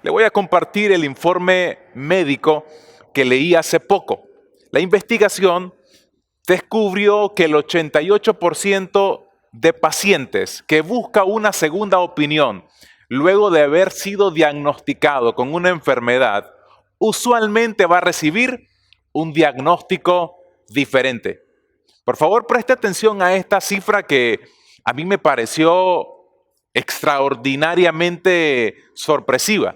Le voy a compartir el informe médico que leí hace poco. La investigación descubrió que el 88% de pacientes que busca una segunda opinión luego de haber sido diagnosticado con una enfermedad, usualmente va a recibir un diagnóstico diferente. Por favor, preste atención a esta cifra que a mí me pareció extraordinariamente sorpresiva.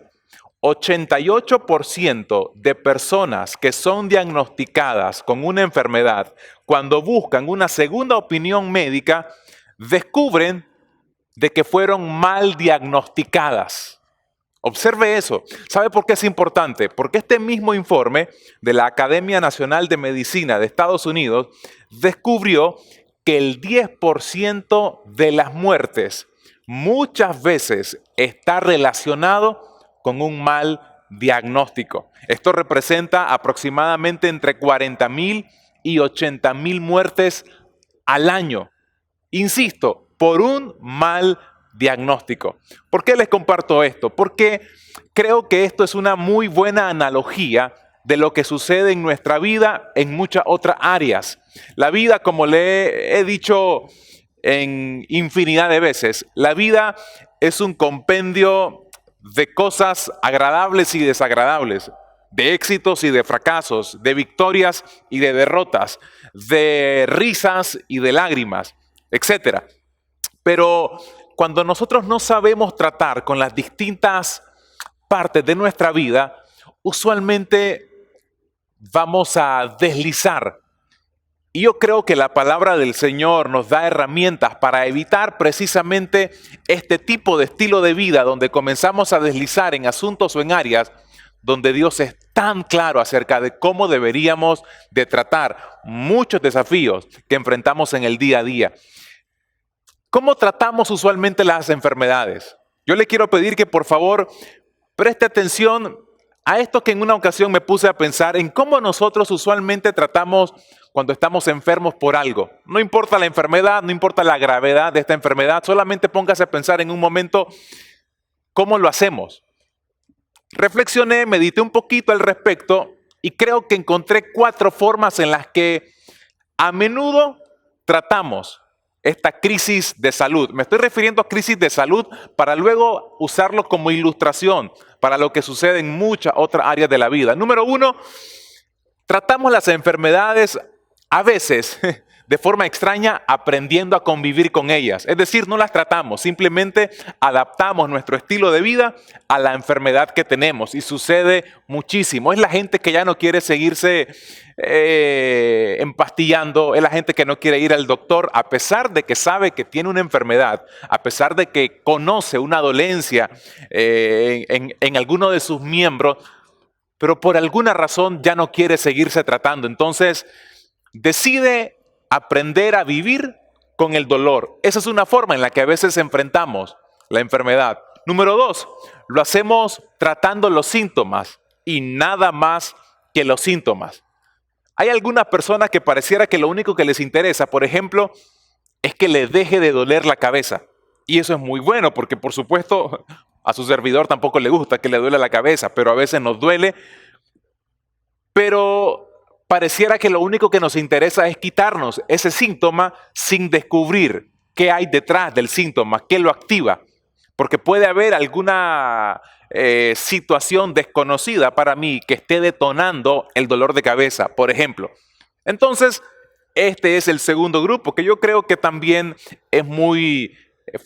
88% de personas que son diagnosticadas con una enfermedad, cuando buscan una segunda opinión médica, descubren de que fueron mal diagnosticadas. Observe eso. ¿Sabe por qué es importante? Porque este mismo informe de la Academia Nacional de Medicina de Estados Unidos descubrió que el 10% de las muertes muchas veces está relacionado con un mal diagnóstico. Esto representa aproximadamente entre 40,000 y 80,000 muertes al año. Insisto, por un mal diagnóstico. ¿Por qué les comparto esto? Porque creo que esto es una muy buena analogía de lo que sucede en nuestra vida en muchas otras áreas. La vida, como le he dicho en infinidad de veces, la vida es un compendio de cosas agradables y desagradables, de éxitos y de fracasos, de victorias y de derrotas, de risas y de lágrimas, etcétera. Pero cuando nosotros no sabemos tratar con las distintas partes de nuestra vida, usualmente vamos a deslizar. Y yo creo que la palabra del Señor nos da herramientas para evitar precisamente este tipo de estilo de vida donde comenzamos a deslizar en asuntos o en áreas donde Dios es tan claro acerca de cómo deberíamos de tratar muchos desafíos que enfrentamos en el día a día. ¿Cómo tratamos usualmente las enfermedades? Yo le quiero pedir que por favor preste atención a esto que en una ocasión me puse a pensar en cómo nosotros usualmente tratamos cuando estamos enfermos por algo. No importa la enfermedad, no importa la gravedad de esta enfermedad, solamente póngase a pensar en un momento cómo lo hacemos. Reflexioné, medité un poquito al respecto y creo que encontré 4 formas en las que a menudo tratamos esta crisis de salud. Me estoy refiriendo a crisis de salud para luego usarlo como ilustración para lo que sucede en muchas otras áreas de la vida. Número 1, tratamos las enfermedades a veces de forma extraña aprendiendo a convivir con ellas. Es decir, no las tratamos, simplemente adaptamos nuestro estilo de vida a la enfermedad que tenemos y sucede muchísimo. Es la gente que ya no quiere seguirse empastillando, es la gente que no quiere ir al doctor a pesar de que sabe que tiene una enfermedad, a pesar de que conoce una dolencia en alguno de sus miembros, pero por alguna razón ya no quiere seguirse tratando. Entonces decide aprender a vivir con el dolor. Esa es una forma en la que a veces enfrentamos la enfermedad. Número 2, lo hacemos tratando los síntomas y nada más que los síntomas. Hay algunas personas que pareciera que lo único que les interesa, por ejemplo, es que les deje de doler la cabeza. Y eso es muy bueno porque, por supuesto, a su servidor tampoco le gusta que le duele la cabeza, pero a veces nos duele. Pero pareciera que lo único que nos interesa es quitarnos ese síntoma sin descubrir qué hay detrás del síntoma, qué lo activa. Porque puede haber alguna situación desconocida para mí que esté detonando el dolor de cabeza, por ejemplo. Entonces, este es el segundo grupo que yo creo que también es muy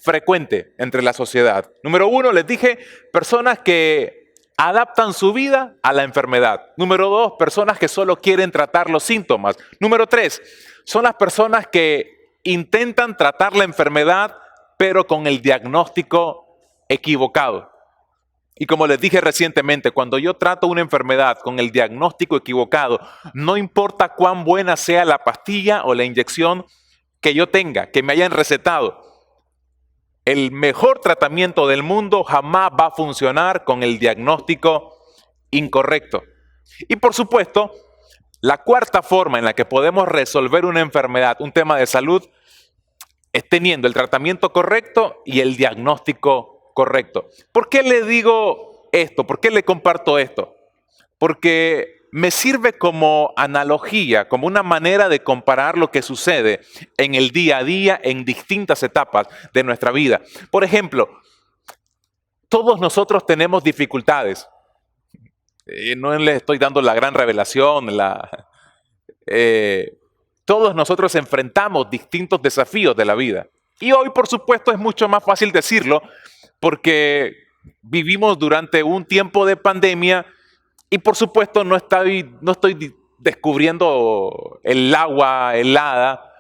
frecuente entre la sociedad. Número 1, les dije, personas que adaptan su vida a la enfermedad. Número 2, personas que solo quieren tratar los síntomas. Número 3, son las personas que intentan tratar la enfermedad, pero con el diagnóstico equivocado. Y como les dije recientemente, cuando yo trato una enfermedad con el diagnóstico equivocado, no importa cuán buena sea la pastilla o la inyección que yo tenga, que me hayan recetado, el mejor tratamiento del mundo jamás va a funcionar con el diagnóstico incorrecto. Y por supuesto, la cuarta forma en la que podemos resolver una enfermedad, un tema de salud, es teniendo el tratamiento correcto y el diagnóstico correcto. ¿Por qué le digo esto? ¿Por qué le comparto esto? Porque me sirve como analogía, como una manera de comparar lo que sucede en el día a día en distintas etapas de nuestra vida. Por ejemplo, todos nosotros tenemos dificultades. No les estoy dando la gran revelación. Todos nosotros enfrentamos distintos desafíos de la vida. Y hoy, por supuesto, es mucho más fácil decirlo porque vivimos durante un tiempo de pandemia y, por supuesto, no estoy descubriendo el agua helada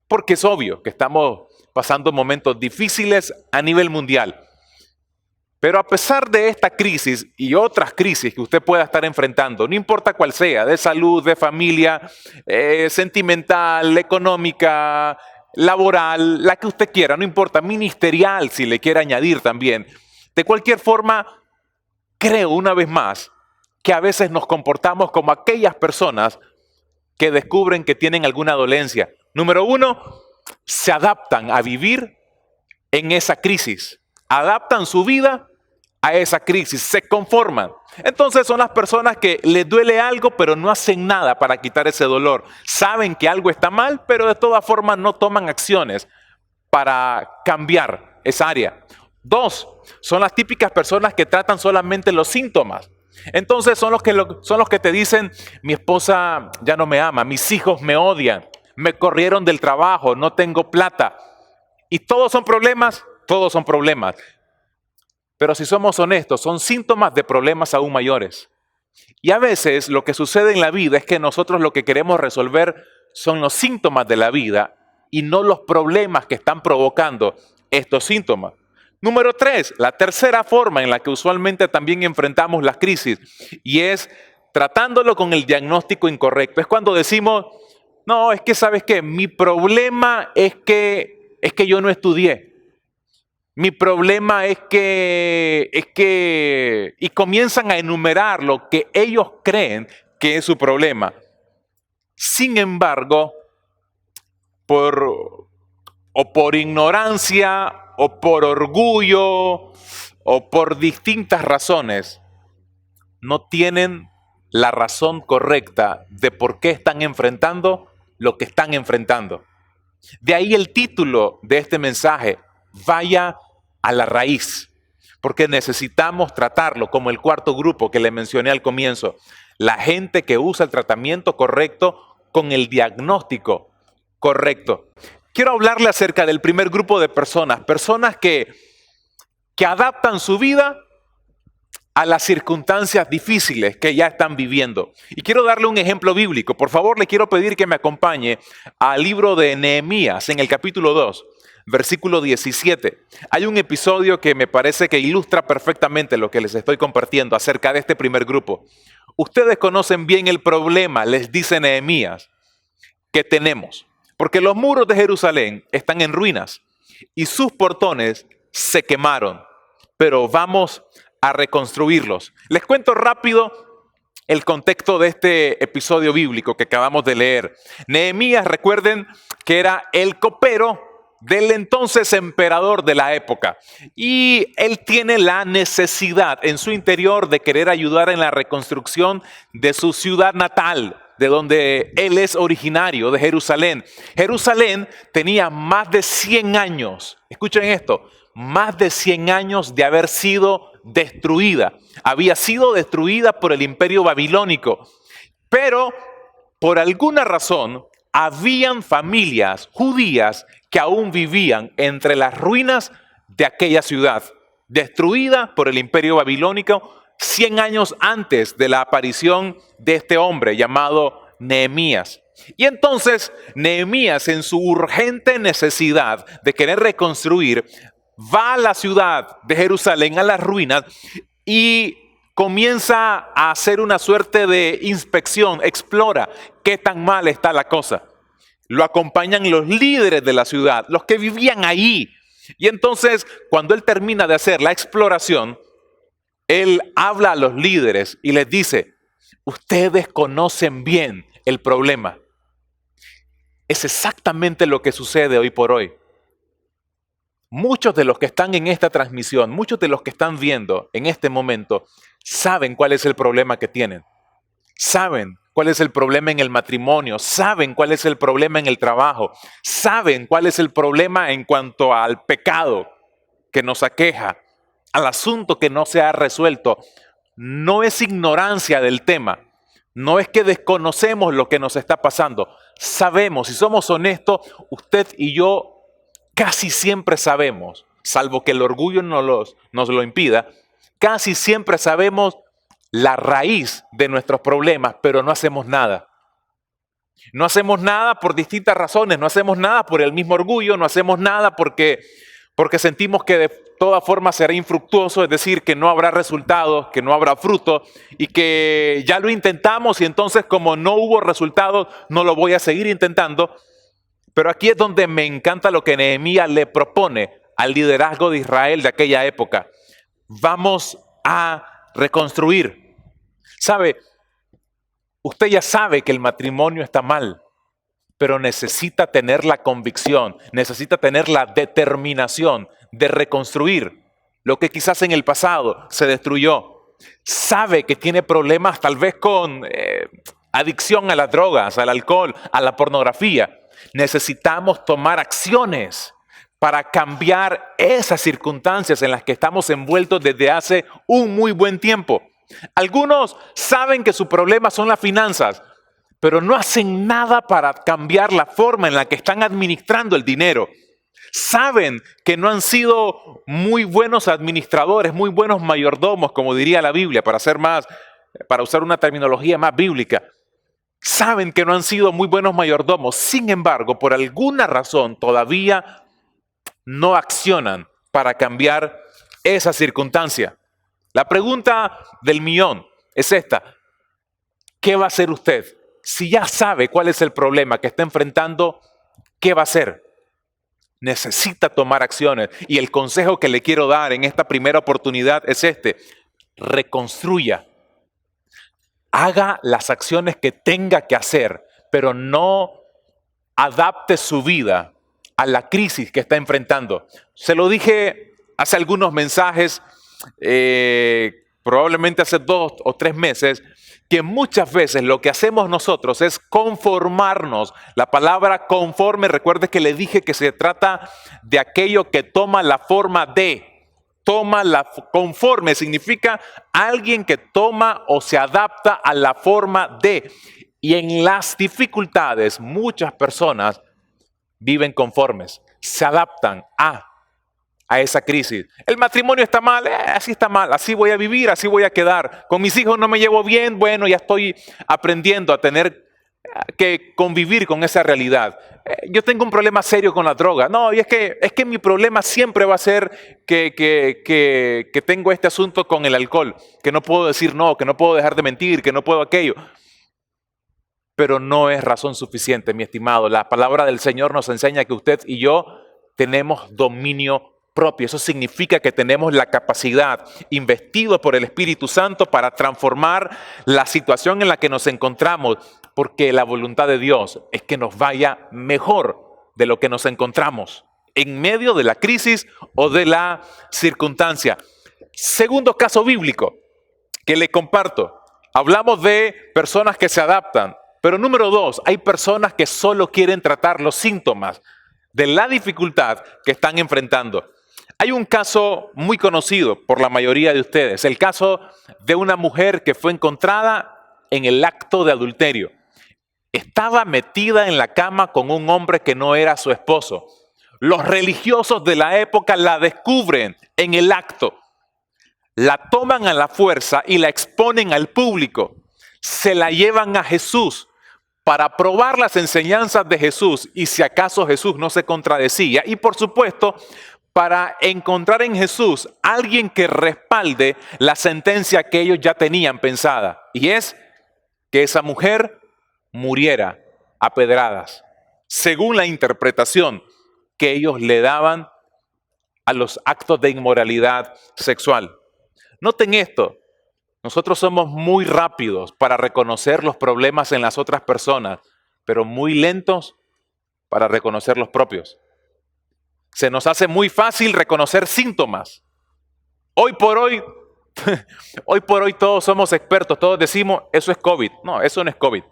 porque es obvio que estamos pasando momentos difíciles a nivel mundial. Pero a pesar de esta crisis y otras crisis que usted pueda estar enfrentando, no importa cuál sea, de salud, de familia, sentimental, económica, laboral, la que usted quiera, no importa, ministerial si le quiere añadir también. De cualquier forma, creo una vez más que a veces nos comportamos como aquellas personas que descubren que tienen alguna dolencia. Número uno, se adaptan a vivir en esa crisis. Adaptan su vida a esa crisis, se conforman. Entonces son las personas que les duele algo, pero no hacen nada para quitar ese dolor. Saben que algo está mal, pero de todas formas no toman acciones para cambiar esa área. Dos, son las típicas personas que tratan solamente los síntomas. Entonces son los que te dicen, mi esposa ya no me ama, mis hijos me odian, me corrieron del trabajo, no tengo plata. Y todos son problemas. Todos son problemas. Pero si somos honestos, son síntomas de problemas aún mayores. Y a veces lo que sucede en la vida es que nosotros lo que queremos resolver son los síntomas de la vida y no los problemas que están provocando estos síntomas. Número 3, la tercera forma en la que usualmente también enfrentamos las crisis y es tratándolo con el diagnóstico incorrecto. Es cuando decimos, no, es que ¿sabes qué? Mi problema es que yo no estudié. Mi problema es que, y comienzan a enumerar lo que ellos creen que es su problema. Sin embargo, por ignorancia, o por orgullo, o por distintas razones, no tienen la razón correcta de por qué están enfrentando lo que están enfrentando. De ahí el título de este mensaje, vaya a la raíz, porque necesitamos tratarlo como el cuarto grupo que le mencioné al comienzo, la gente que usa el tratamiento correcto con el diagnóstico correcto. Quiero hablarle acerca del primer grupo de personas que adaptan su vida a las circunstancias difíciles que ya están viviendo. Y quiero darle un ejemplo bíblico. Por favor, le quiero pedir que me acompañe al libro de Nehemías en el capítulo 2. Versículo 17. Hay un episodio que me parece que ilustra perfectamente lo que les estoy compartiendo acerca de este primer grupo. Ustedes conocen bien el problema, les dice Nehemías, que tenemos. Porque los muros de Jerusalén están en ruinas y sus portones se quemaron. Pero vamos a reconstruirlos. Les cuento rápido el contexto de este episodio bíblico que acabamos de leer. Nehemías, recuerden que era el copero del entonces emperador de la época. Y él tiene la necesidad en su interior de querer ayudar en la reconstrucción de su ciudad natal, de donde él es originario, de Jerusalén. Jerusalén tenía más de 100 años, escuchen esto, más de 100 años de haber sido destruida. Había sido destruida por el imperio babilónico, pero por alguna razón habían familias judías que aún vivían entre las ruinas de aquella ciudad, destruida por el imperio babilónico 100 años antes de la aparición de este hombre llamado Nehemías. Y entonces Nehemías, en su urgente necesidad de querer reconstruir, va a la ciudad de Jerusalén, a las ruinas, y comienza a hacer una suerte de inspección, explora qué tan mal está la cosa. Lo acompañan los líderes de la ciudad, los que vivían ahí. Y entonces, cuando él termina de hacer la exploración, él habla a los líderes y les dice, ustedes conocen bien el problema. Es exactamente lo que sucede hoy por hoy. Muchos de los que están en esta transmisión, muchos de los que están viendo en este momento, saben cuál es el problema que tienen. Saben cuál es el problema en el matrimonio, saben cuál es el problema en el trabajo, saben cuál es el problema en cuanto al pecado que nos aqueja, al asunto que no se ha resuelto. No es ignorancia del tema, no es que desconocemos lo que nos está pasando. Sabemos, si somos honestos, usted y yo casi siempre sabemos, salvo que el orgullo nos lo impida, casi siempre sabemos la raíz de nuestros problemas, pero no hacemos nada. No hacemos nada por distintas razones, no hacemos nada por el mismo orgullo, no hacemos nada porque sentimos que de todas formas será infructuoso, es decir, que no habrá resultados, que no habrá fruto y que ya lo intentamos y entonces como no hubo resultados, no lo voy a seguir intentando. Pero aquí es donde me encanta lo que Nehemías le propone al liderazgo de Israel de aquella época. Vamos a reconstruir. ¿Sabe? Usted ya sabe que el matrimonio está mal, pero necesita tener la convicción, necesita tener la determinación de reconstruir lo que quizás en el pasado se destruyó. Sabe que tiene problemas tal vez con adicción a las drogas, al alcohol, a la pornografía. Necesitamos tomar acciones para cambiar esas circunstancias en las que estamos envueltos desde hace un muy buen tiempo. Algunos saben que su problema son las finanzas, pero no hacen nada para cambiar la forma en la que están administrando el dinero. Saben que no han sido muy buenos administradores, muy buenos mayordomos, como diría la Biblia, para usar una terminología más bíblica. Saben que no han sido muy buenos mayordomos, sin embargo, por alguna razón todavía no accionan para cambiar esa circunstancia. La pregunta del millón es esta: ¿qué va a hacer usted? Si ya sabe cuál es el problema que está enfrentando, ¿qué va a hacer? Necesita tomar acciones. Y el consejo que le quiero dar en esta primera oportunidad es este: reconstruya. Haga las acciones que tenga que hacer, pero no adapte su vida a la crisis que está enfrentando. Se lo dije hace algunos mensajes, probablemente hace 2 o 3 meses, que muchas veces lo que hacemos nosotros es conformarnos. La palabra conforme, recuerde que le dije que se trata de aquello que toma la forma de. Conforme significa alguien que toma o se adapta a la forma de. Y en las dificultades muchas personas viven conformes, se adaptan a esa crisis. El matrimonio está mal, así está mal, así voy a vivir, así voy a quedar. Con mis hijos no me llevo bien, bueno, ya estoy aprendiendo a tener que convivir con esa realidad. Yo tengo un problema serio con la droga. No, y es que mi problema siempre va a ser que tengo este asunto con el alcohol, que no puedo decir no, que no puedo dejar de mentir, que no puedo aquello. Pero no es razón suficiente, mi estimado. La palabra del Señor nos enseña que usted y yo tenemos dominio propio. Eso significa que tenemos la capacidad, investidos por el Espíritu Santo, para transformar la situación en la que nos encontramos, porque la voluntad de Dios es que nos vaya mejor de lo que nos encontramos en medio de la crisis o de la circunstancia. Segundo caso bíblico que le comparto. Hablamos de personas que se adaptan, pero número 2, hay personas que solo quieren tratar los síntomas de la dificultad que están enfrentando. Hay un caso muy conocido por la mayoría de ustedes, el caso de una mujer que fue encontrada en el acto de adulterio. Estaba metida en la cama con un hombre que no era su esposo. Los religiosos de la época la descubren en el acto, la toman a la fuerza y la exponen al público. Se la llevan a Jesús para probar las enseñanzas de Jesús y si acaso Jesús no se contradecía. Y por supuesto, para encontrar en Jesús alguien que respalde la sentencia que ellos ya tenían pensada. Y es que esa mujer muriera a pedradas, según la interpretación que ellos le daban a los actos de inmoralidad sexual. Noten esto, nosotros somos muy rápidos para reconocer los problemas en las otras personas, pero muy lentos para reconocer los propios. Se nos hace muy fácil reconocer síntomas. Hoy por hoy, hoy por hoy todos somos expertos, todos decimos, eso es COVID. No, eso no es COVID.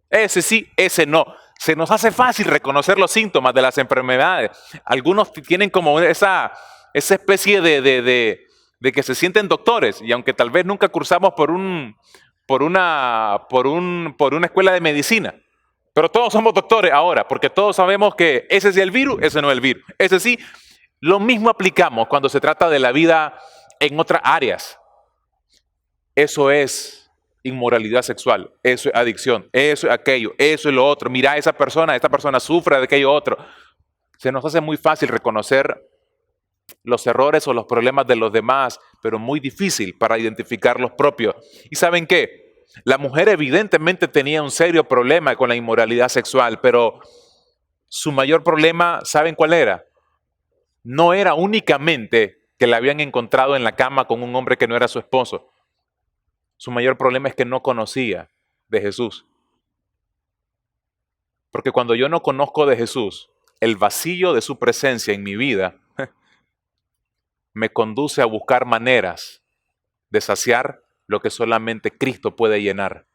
Ese sí, ese no. Se nos hace fácil reconocer los síntomas de las enfermedades. Algunos tienen como esa especie de que se sienten doctores, y aunque tal vez nunca cursamos por una escuela de medicina, pero todos somos doctores ahora, porque todos sabemos que ese es el virus, ese no es el virus. Ese sí, lo mismo aplicamos cuando se trata de la vida en otras áreas. Eso es inmoralidad sexual, eso es adicción, eso es aquello, eso es lo otro. Mira, esta persona sufre de aquello otro. Se nos hace muy fácil reconocer los errores o los problemas de los demás, pero muy difícil para identificar los propios. ¿Y saben qué? La mujer evidentemente tenía un serio problema con la inmoralidad sexual, pero su mayor problema, ¿saben cuál era? No era únicamente que la habían encontrado en la cama con un hombre que no era su esposo. Su mayor problema es que no conocía de Jesús. Porque cuando yo no conozco de Jesús, el vacío de su presencia en mi vida me conduce a buscar maneras de saciar lo que solamente Cristo puede llenar.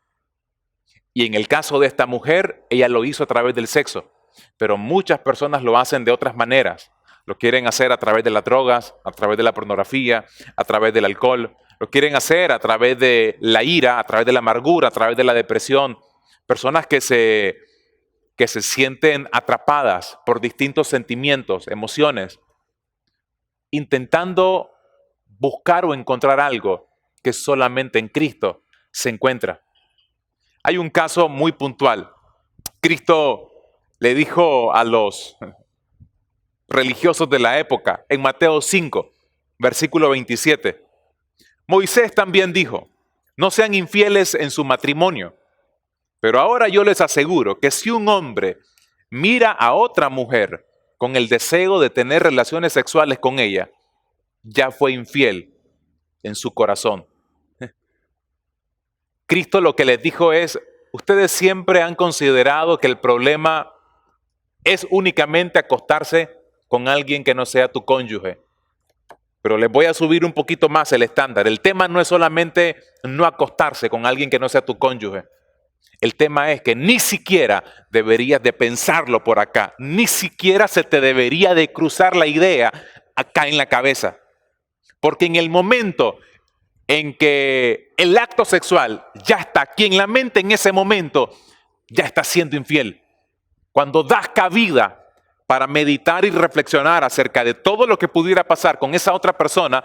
Y en el caso de esta mujer, ella lo hizo a través del sexo, pero muchas personas lo hacen de otras maneras. Lo quieren hacer a través de las drogas, a través de la pornografía, a través del alcohol. Lo quieren hacer a través de la ira, a través de la amargura, a través de la depresión. Personas que se sienten atrapadas por distintos sentimientos, emociones, intentando buscar o encontrar algo que solamente en Cristo se encuentra. Hay un caso muy puntual. Cristo le dijo a los religiosos de la época en Mateo 5, versículo 27. Moisés también dijo, no sean infieles en su matrimonio, pero ahora yo les aseguro que si un hombre mira a otra mujer con el deseo de tener relaciones sexuales con ella, ya fue infiel en su corazón. Cristo lo que les dijo es, ustedes siempre han considerado que el problema es únicamente acostarse con alguien que no sea tu cónyuge. Pero les voy a subir un poquito más el estándar. El tema no es solamente no acostarse con alguien que no sea tu cónyuge. El tema es que ni siquiera deberías de pensarlo por acá. Ni siquiera se te debería de cruzar la idea acá en la cabeza. Porque en el momento en que el acto sexual ya está aquí en la mente, en ese momento ya estás siendo infiel. Cuando das cabida para meditar y reflexionar acerca de todo lo que pudiera pasar con esa otra persona,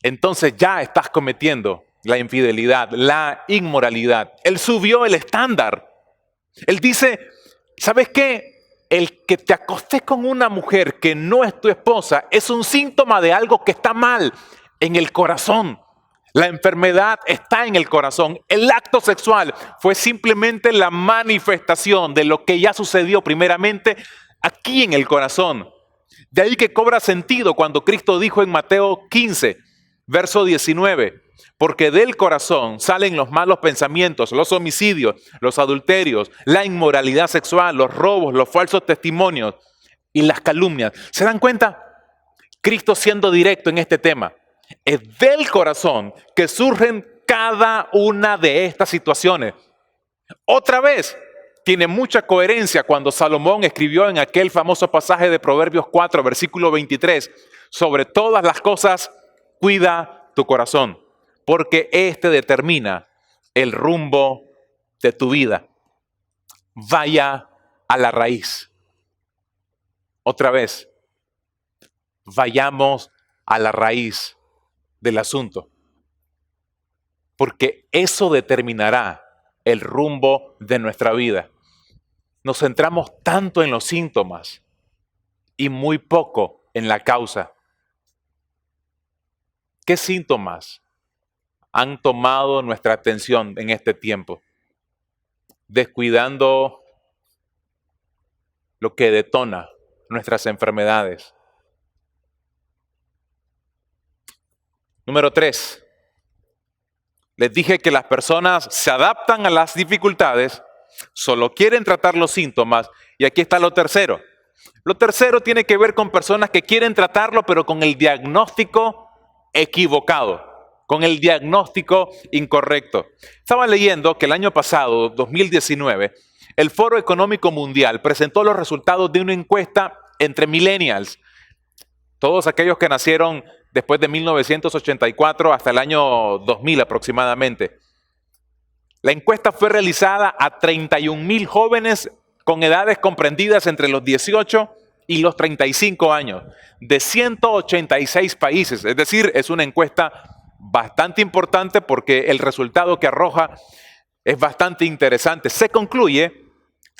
entonces ya estás cometiendo la infidelidad, la inmoralidad. Él subió el estándar. Él dice, ¿sabes qué? El que te acostes con una mujer que no es tu esposa es un síntoma de algo que está mal en el corazón. La enfermedad está en el corazón. El acto sexual fue simplemente la manifestación de lo que ya sucedió primeramente aquí en el corazón. De ahí que cobra sentido cuando Cristo dijo en Mateo 15, verso 19, porque del corazón salen los malos pensamientos, los homicidios, los adulterios, la inmoralidad sexual, los robos, los falsos testimonios y las calumnias. ¿Se dan cuenta? Cristo siendo directo en este tema. Es del corazón que surgen cada una de estas situaciones. Otra vez, tiene mucha coherencia cuando Salomón escribió en aquel famoso pasaje de Proverbios 4, versículo 23, sobre todas las cosas, cuida tu corazón, porque este determina el rumbo de tu vida. Vaya a la raíz. Otra vez, vayamos a la raíz del asunto, porque eso determinará el rumbo de nuestra vida. Nos centramos tanto en los síntomas y muy poco en la causa. ¿Qué síntomas han tomado nuestra atención en este tiempo? Descuidando lo que detona nuestras enfermedades. Número 3. Les dije que las personas se adaptan a las dificultades, solo quieren tratar los síntomas, y aquí está lo tercero. Lo tercero tiene que ver con personas que quieren tratarlo, pero con el diagnóstico equivocado, con el diagnóstico incorrecto. Estaba leyendo que el año pasado, 2019, el Foro Económico Mundial presentó los resultados de una encuesta entre millennials, todos aquellos que nacieron después de 1984 hasta el año 2000 aproximadamente. La encuesta fue realizada a 31,000 jóvenes con edades comprendidas entre los 18 y los 35 años, de 186 países. Es decir, es una encuesta bastante importante porque el resultado que arroja es bastante interesante. Se concluye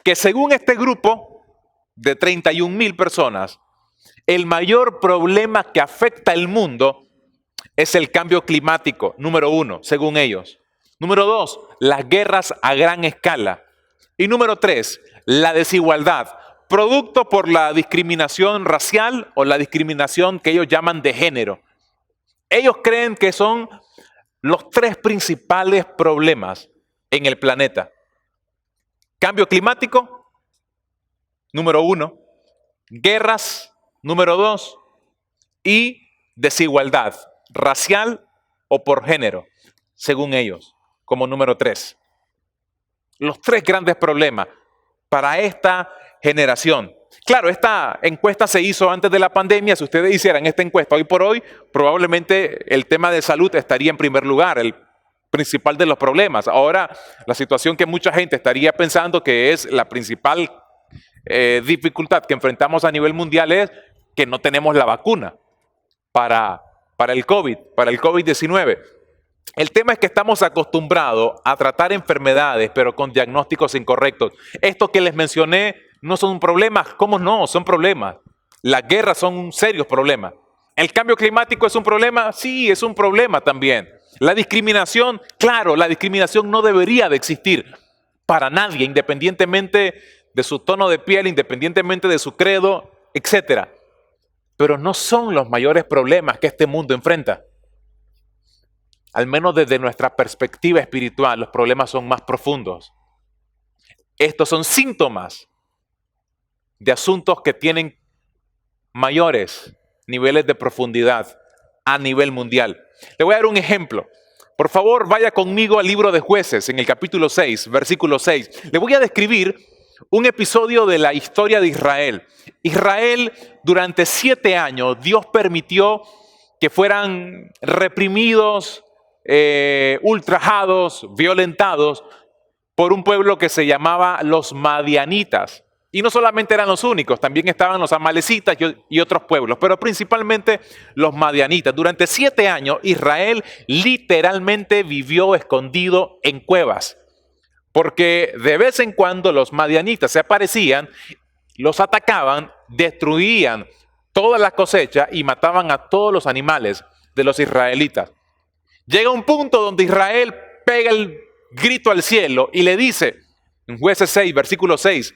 que según este grupo de 31,000 personas, el mayor problema que afecta al mundo es el cambio climático, número 1, según ellos. Número 2, las guerras a gran escala. Y número 3, la desigualdad, producto por la discriminación racial o la discriminación que ellos llaman de género. Ellos creen que son los 3 principales problemas en el planeta. Cambio climático, número 1. Guerras, número 2. Y desigualdad racial o por género, según ellos, como número 3. Los 3 grandes problemas para esta generación. Claro, esta encuesta se hizo antes de la pandemia. Si ustedes hicieran esta encuesta hoy por hoy, probablemente el tema de salud estaría en primer lugar, el principal de los problemas. Ahora, la situación que mucha gente estaría pensando que es la principal dificultad que enfrentamos a nivel mundial es que no tenemos la vacuna para el COVID-19. El tema es que estamos acostumbrados a tratar enfermedades, pero con diagnósticos incorrectos. Esto que les mencioné no son problemas. ¿Cómo no? Son problemas. Las guerras son un serio problema. ¿El cambio climático es un problema? Sí, es un problema también. La discriminación, claro, la discriminación no debería de existir para nadie, independientemente de su tono de piel, independientemente de su credo, etc. Pero no son los mayores problemas que este mundo enfrenta. Al menos desde nuestra perspectiva espiritual, los problemas son más profundos. Estos son síntomas de asuntos que tienen mayores niveles de profundidad a nivel mundial. Le voy a dar un ejemplo. Por favor, vaya conmigo al libro de Jueces, en el capítulo 6, versículo 6. Le voy a describir un episodio de la historia de Israel. Israel, durante 7 años, Dios permitió que fueran reprimidos, ultrajados, violentados por un pueblo que se llamaba los madianitas. Y no solamente eran los únicos, también estaban los amalecitas y otros pueblos, pero principalmente los madianitas. Durante 7 años Israel literalmente vivió escondido en cuevas, porque de vez en cuando los madianitas se aparecían, los atacaban, destruían toda la cosecha y mataban a todos los animales de los israelitas. Llega un punto donde Israel pega el grito al cielo y le dice, en Jueces 6, versículo 6,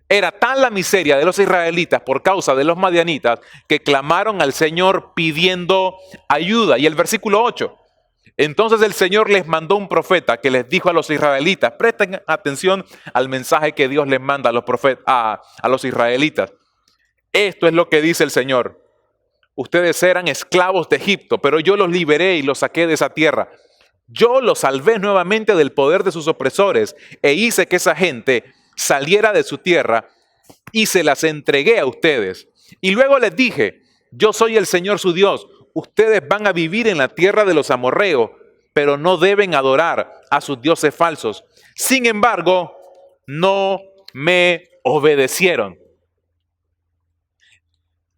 era tal la miseria de los israelitas por causa de los madianitas que clamaron al Señor pidiendo ayuda. Y el versículo 8, entonces el Señor les mandó un profeta que les dijo a los israelitas, presten atención al mensaje que Dios les manda a los israelitas. Esto es lo que dice el Señor. Ustedes eran esclavos de Egipto, pero yo los liberé y los saqué de esa tierra. Yo los salvé nuevamente del poder de sus opresores e hice que esa gente saliera de su tierra y se las entregué a ustedes. Y luego les dije, yo soy el Señor su Dios. Ustedes van a vivir en la tierra de los amorreos, pero no deben adorar a sus dioses falsos. Sin embargo, no me obedecieron.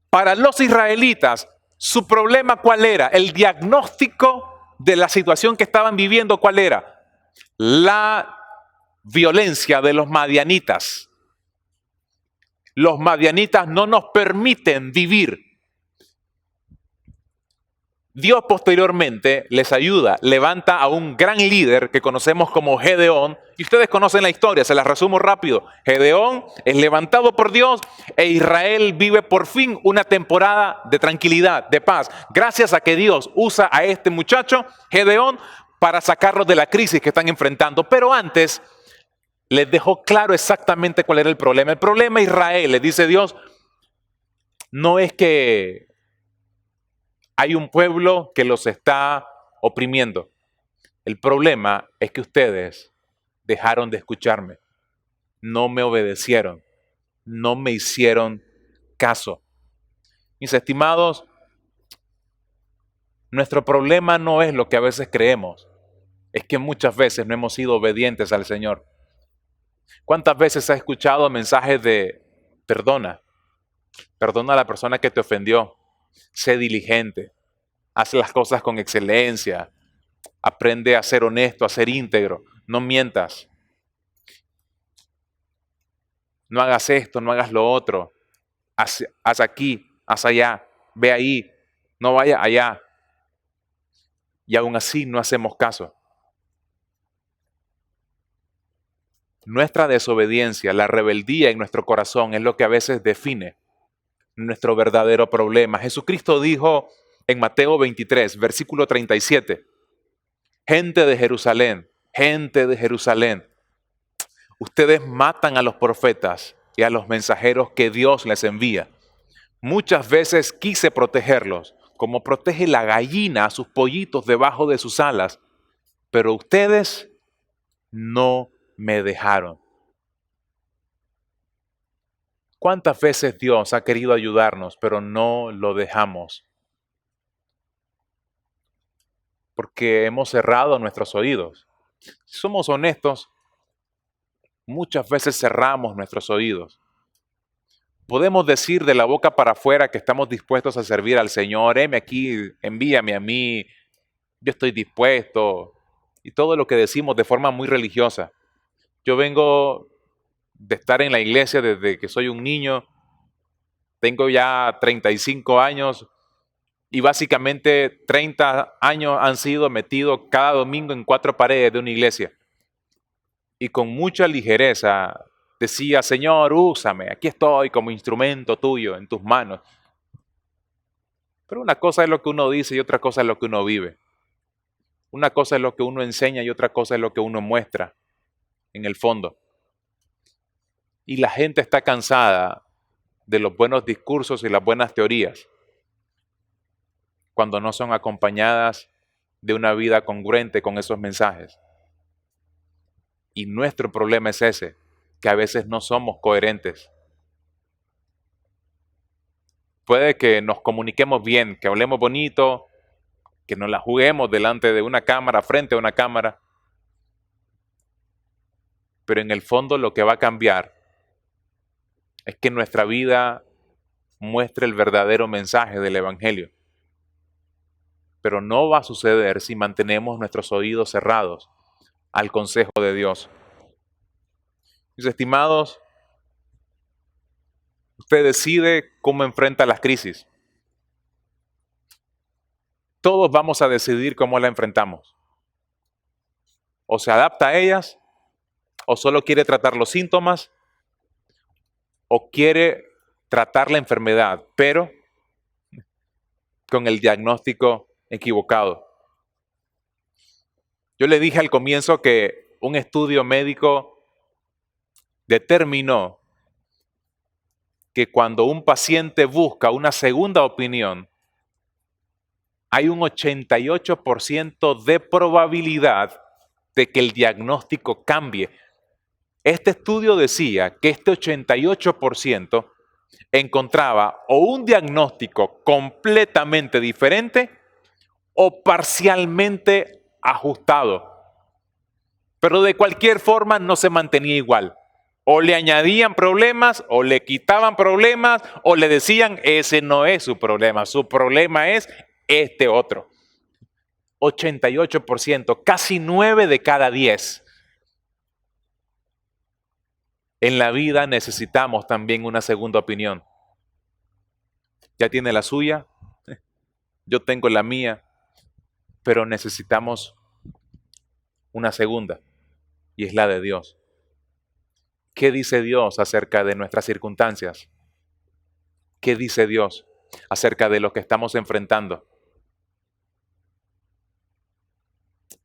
Para los israelitas, su problema, ¿cuál era? El diagnóstico de la situación que estaban viviendo, ¿cuál era? La violencia de los madianitas. Los madianitas no nos permiten vivir. Dios posteriormente les ayuda, levanta a un gran líder que conocemos como Gedeón, y ustedes conocen la historia, se las resumo rápido. Gedeón es levantado por Dios e Israel vive por fin una temporada de tranquilidad, de paz, gracias a que Dios usa a este muchacho, Gedeón, para sacarlos de la crisis que están enfrentando. Pero antes, Les dejó claro exactamente cuál era el problema. El problema Israel, les dice Dios, no es que hay un pueblo que los está oprimiendo. El problema es que ustedes dejaron de escucharme, no me obedecieron, no me hicieron caso. Mis estimados, nuestro problema no es lo que a veces creemos, es que muchas veces no hemos sido obedientes al Señor. ¿Cuántas veces has escuchado mensajes de perdona? Perdona a la persona que te ofendió. Sé diligente. Haz las cosas con excelencia. Aprende a ser honesto, a ser íntegro. No mientas. No hagas esto, no hagas lo otro. Haz aquí, haz allá. Ve ahí. No vaya allá. Y aún así no hacemos caso. Nuestra desobediencia, la rebeldía en nuestro corazón es lo que a veces define nuestro verdadero problema. Jesucristo dijo en Mateo 23, versículo 37, gente de Jerusalén, ustedes matan a los profetas y a los mensajeros que Dios les envía. Muchas veces quise protegerlos, como protege la gallina a sus pollitos debajo de sus alas, pero ustedes no me dejaron. ¿Cuántas veces Dios ha querido ayudarnos, pero no lo dejamos? Porque hemos cerrado nuestros oídos. Si somos honestos, muchas veces cerramos nuestros oídos. Podemos decir de la boca para afuera que estamos dispuestos a servir al Señor. Heme aquí, envíame a mí, yo estoy dispuesto. Y todo lo que decimos de forma muy religiosa. Yo vengo de estar en la iglesia desde que soy un niño. Tengo ya 35 años y básicamente 30 años han sido metidos cada domingo en 4 paredes de una iglesia. Y con mucha ligereza decía, Señor, úsame, aquí estoy como instrumento tuyo en tus manos. Pero una cosa es lo que uno dice y otra cosa es lo que uno vive. Una cosa es lo que uno enseña y otra cosa es lo que uno muestra en el fondo. Y la gente está cansada de los buenos discursos y las buenas teorías cuando no son acompañadas de una vida congruente con esos mensajes. Y nuestro problema es ese, que a veces no somos coherentes. Puede que nos comuniquemos bien, que hablemos bonito, que nos la juguemos delante de una cámara, frente a una cámara, pero en el fondo lo que va a cambiar es que nuestra vida muestre el verdadero mensaje del Evangelio. Pero no va a suceder si mantenemos nuestros oídos cerrados al consejo de Dios. Mis estimados, usted decide cómo enfrenta las crisis. Todos vamos a decidir cómo la enfrentamos. O se adapta a ellas, o solo quiere tratar los síntomas, o quiere tratar la enfermedad, pero con el diagnóstico equivocado. Yo le dije al comienzo que un estudio médico determinó que cuando un paciente busca una segunda opinión, hay un 88% de probabilidad de que el diagnóstico cambie. Este estudio decía que este 88% encontraba o un diagnóstico completamente diferente o parcialmente ajustado. Pero de cualquier forma no se mantenía igual. O le añadían problemas, o le quitaban problemas, o le decían, ese no es su problema es este otro. 88%, casi 9 de cada 10. En la vida necesitamos también una segunda opinión. ¿Ya tiene la suya? Yo tengo la mía, pero necesitamos una segunda, y es la de Dios. ¿Qué dice Dios acerca de nuestras circunstancias? ¿Qué dice Dios acerca de lo que estamos enfrentando?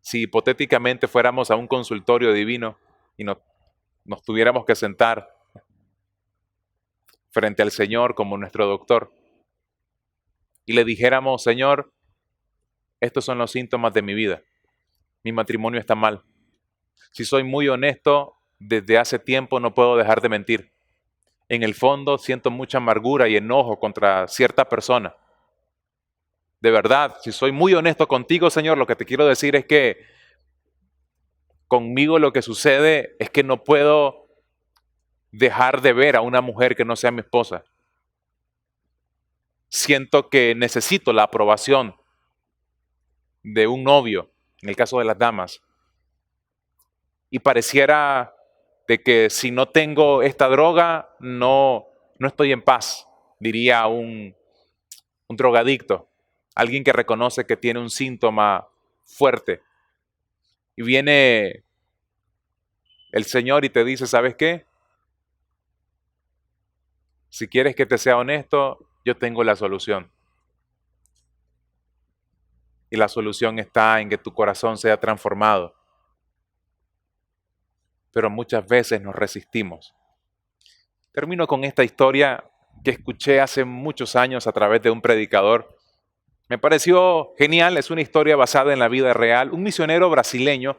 Si hipotéticamente fuéramos a un consultorio divino y nos nos tuviéramos que sentar frente al Señor como nuestro doctor y le dijéramos, Señor, estos son los síntomas de mi vida. Mi matrimonio está mal. Si soy muy honesto, desde hace tiempo no puedo dejar de mentir. En el fondo siento mucha amargura y enojo contra cierta persona. De verdad, si soy muy honesto contigo, Señor, lo que te quiero decir es que conmigo lo que sucede es que no puedo dejar de ver a una mujer que no sea mi esposa. Siento que necesito la aprobación de un novio, en el caso de las damas. Y pareciera de que si no tengo esta droga, no estoy en paz, diría un drogadicto, alguien que reconoce que tiene un síntoma fuerte. Y viene el Señor y te dice, ¿sabes qué? Si quieres que te sea honesto, yo tengo la solución. Y la solución está en que tu corazón sea transformado. Pero muchas veces nos resistimos. Termino con esta historia que escuché hace muchos años a través de un predicador. Me pareció genial, es una historia basada en la vida real. Un misionero brasileño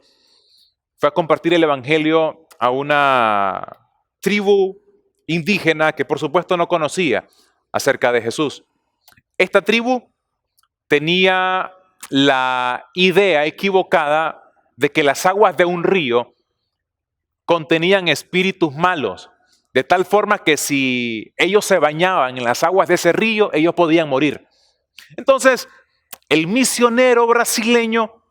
fue a compartir el evangelio a una tribu indígena que por supuesto no conocía acerca de Jesús. Esta tribu tenía la idea equivocada de que las aguas de un río contenían espíritus malos, de tal forma que si ellos se bañaban en las aguas de ese río, ellos podían morir. Entonces, el misionero brasileño,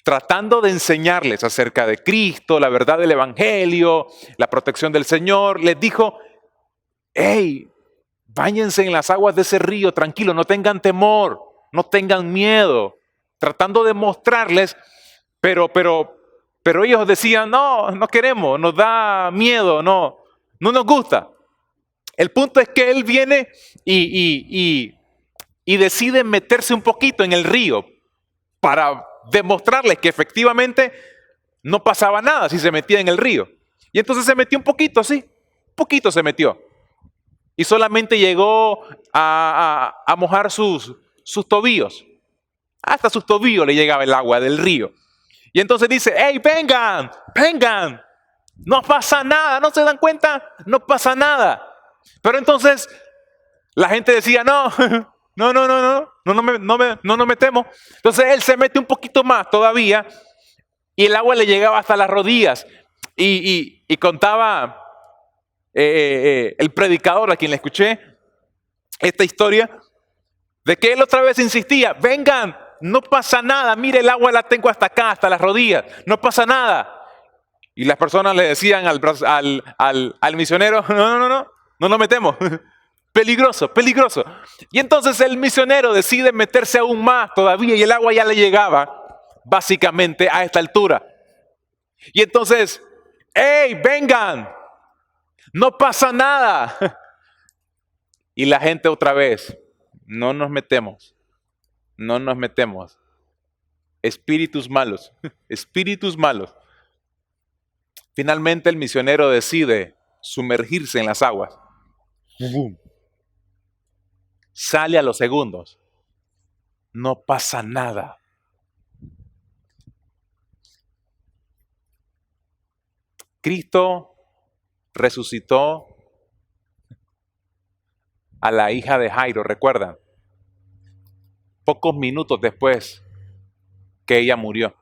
tratando de enseñarles acerca de Cristo, la verdad del Evangelio, la protección del Señor, les dijo, hey, báñense en las aguas de ese río, tranquilo, no tengan temor, no tengan miedo, tratando de mostrarles, pero ellos decían, no queremos, nos da miedo, no nos gusta. El punto es que él viene y decide meterse un poquito en el río para demostrarles que efectivamente no pasaba nada si se metía en el río. Y entonces se metió un poquito, sí, un poquito se metió. Y solamente llegó a mojar sus tobillos. Hasta sus tobillos le llegaba el agua del río. Y entonces dice, hey, vengan, no pasa nada, ¿no se dan cuenta? No pasa nada. Pero entonces la gente decía, no nos metemos. Entonces él se mete un poquito más todavía y el agua le llegaba hasta las rodillas. Y contaba el predicador a quien le escuché esta historia, de que él otra vez insistía, vengan, no pasa nada, mire el agua la tengo hasta acá, hasta las rodillas, no pasa nada. Y las personas le decían al misionero, no nos metemos, peligroso. Y entonces el misionero decide meterse aún más todavía y el agua ya le llegaba básicamente a esta altura. Y entonces, hey, vengan, no pasa nada. Y la gente otra vez, no nos metemos. Espíritus malos. Finalmente el misionero decide sumergirse en las aguas. Sale a los segundos. No pasa nada. Cristo resucitó a la hija de Jairo, ¿recuerdan? Pocos minutos después que ella murió.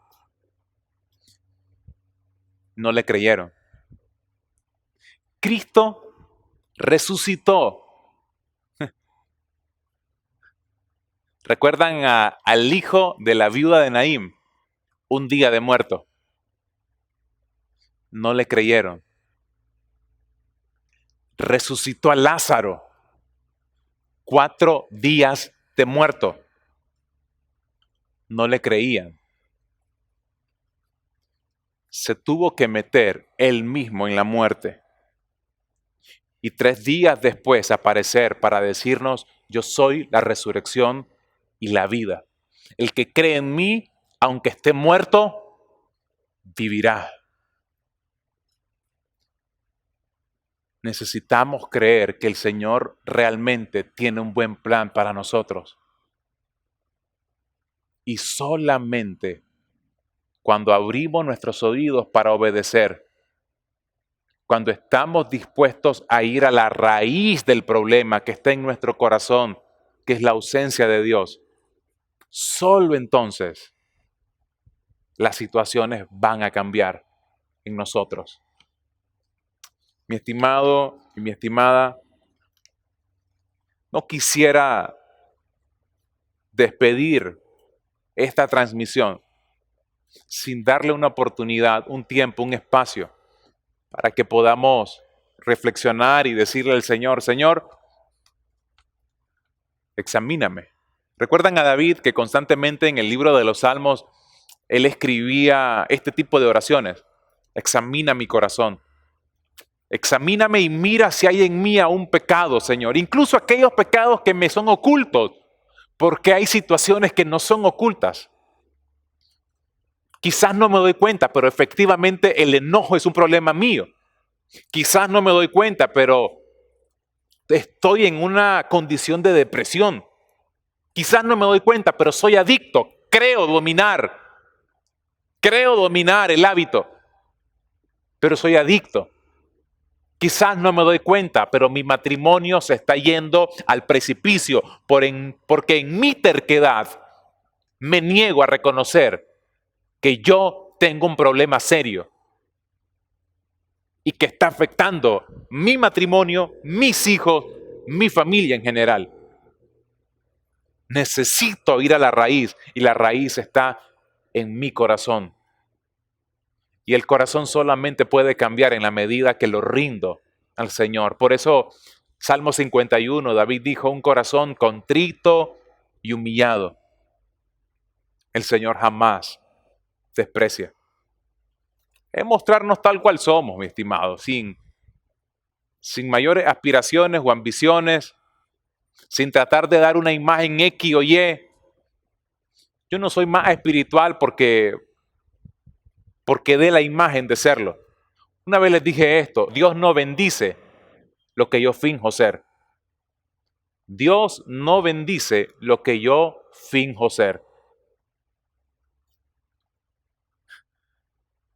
No le creyeron. Cristo resucitó. ¿Recuerdan al hijo de la viuda de Naín? Un día de muerto. No le creyeron. Resucitó a Lázaro. 4 días de muerto. No le creían. Se tuvo que meter él mismo en la muerte. Y 3 días después aparecer para decirnos, yo soy la resurrección y la vida. El que cree en mí, aunque esté muerto, vivirá. necesitamos creer que el Señor realmente tiene un buen plan para nosotros. Y solamente cuando abrimos nuestros oídos para obedecer, cuando estamos dispuestos a ir a la raíz del problema que está en nuestro corazón, que es la ausencia de Dios, solo entonces las situaciones van a cambiar en nosotros. Mi estimado y mi estimada, no quisiera despedir esta transmisión sin darle una oportunidad, un tiempo, un espacio para que podamos reflexionar y decirle al Señor, Señor, examíname. ¿Recuerdan a David que constantemente en el libro de los Salmos él escribía este tipo de oraciones? Examina mi corazón. Examíname y mira si hay en mí aún pecado, Señor. Incluso aquellos pecados que me son ocultos, porque hay situaciones que no son ocultas. Quizás no me doy cuenta, pero efectivamente el enojo es un problema mío. Quizás no me doy cuenta, pero estoy en una condición de depresión. Quizás no me doy cuenta, pero soy adicto. Creo dominar el hábito, pero soy adicto. Quizás no me doy cuenta, pero mi matrimonio se está yendo al precipicio porque en mi terquedad me niego a reconocer que yo tengo un problema serio y que está afectando mi matrimonio, mis hijos, mi familia en general. Necesito ir a la raíz y la raíz está en mi corazón. Y el corazón solamente puede cambiar en la medida que lo rindo al Señor. Por eso, Salmo 51, David dijo, un corazón contrito y humillado, el Señor jamás desprecia. Es mostrarnos tal cual somos, mi estimado, sin mayores aspiraciones o ambiciones, sin tratar de dar una imagen X o Y. Yo no soy más espiritual porque dé la imagen de serlo. Una vez les dije esto, Dios no bendice lo que yo finjo ser. Dios no bendice lo que yo finjo ser.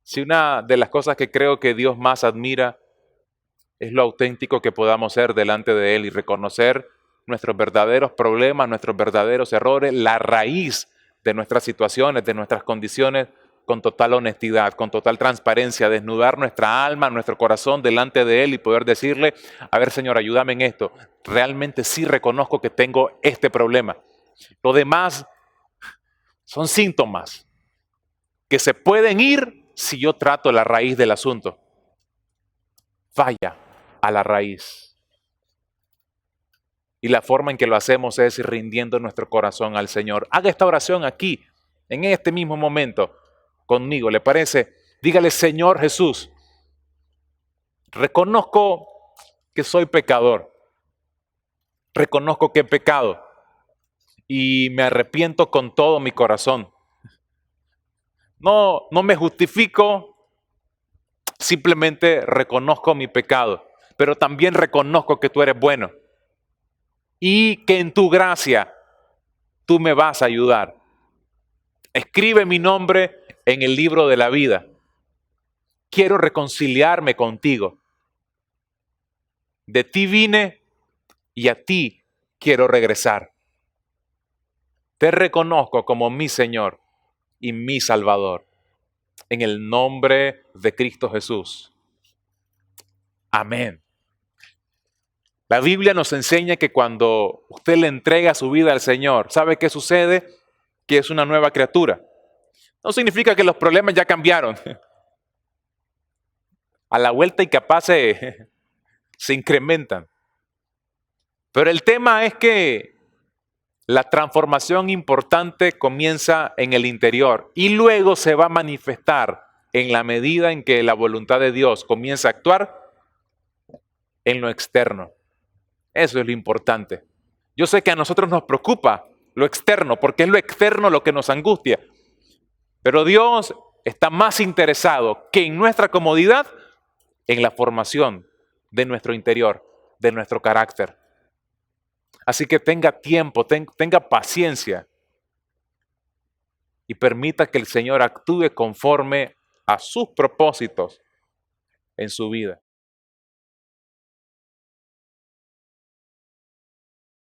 Si una de las cosas que creo que Dios más admira es lo auténtico que podamos ser delante de Él y reconocer nuestros verdaderos problemas, nuestros verdaderos errores, la raíz de nuestras situaciones, de nuestras condiciones, con total honestidad, con total transparencia, desnudar nuestra alma, nuestro corazón delante de Él y poder decirle, a ver Señor, ayúdame en esto. Realmente sí reconozco que tengo este problema. Lo demás son síntomas que se pueden ir si yo trato la raíz del asunto. Vaya a la raíz. Y la forma en que lo hacemos es rindiendo nuestro corazón al Señor. Haga esta oración aquí, en este mismo momento, conmigo. ¿Le parece? Dígale, Señor Jesús, reconozco que soy pecador. Reconozco que he pecado. Y me arrepiento con todo mi corazón. No me justifico, simplemente reconozco mi pecado. Pero también reconozco que tú eres bueno. Y que en tu gracia tú me vas a ayudar. Escribe mi nombre en el libro de la vida. Quiero reconciliarme contigo. De ti vine y a ti quiero regresar. Te reconozco como mi Señor y mi Salvador. En el nombre de Cristo Jesús. Amén. La Biblia nos enseña que cuando usted le entrega su vida al Señor, ¿sabe qué sucede? Que es una nueva criatura. No significa que los problemas ya cambiaron. A la vuelta y capaz se incrementan. Pero el tema es que la transformación importante comienza en el interior y luego se va a manifestar en la medida en que la voluntad de Dios comienza a actuar en lo externo. Eso es lo importante. Yo sé que a nosotros nos preocupa lo externo, porque es lo externo lo que nos angustia. Pero Dios está más interesado que en nuestra comodidad, en la formación de nuestro interior, de nuestro carácter. Así que tenga tiempo, tenga paciencia y permita que el Señor actúe conforme a sus propósitos en su vida.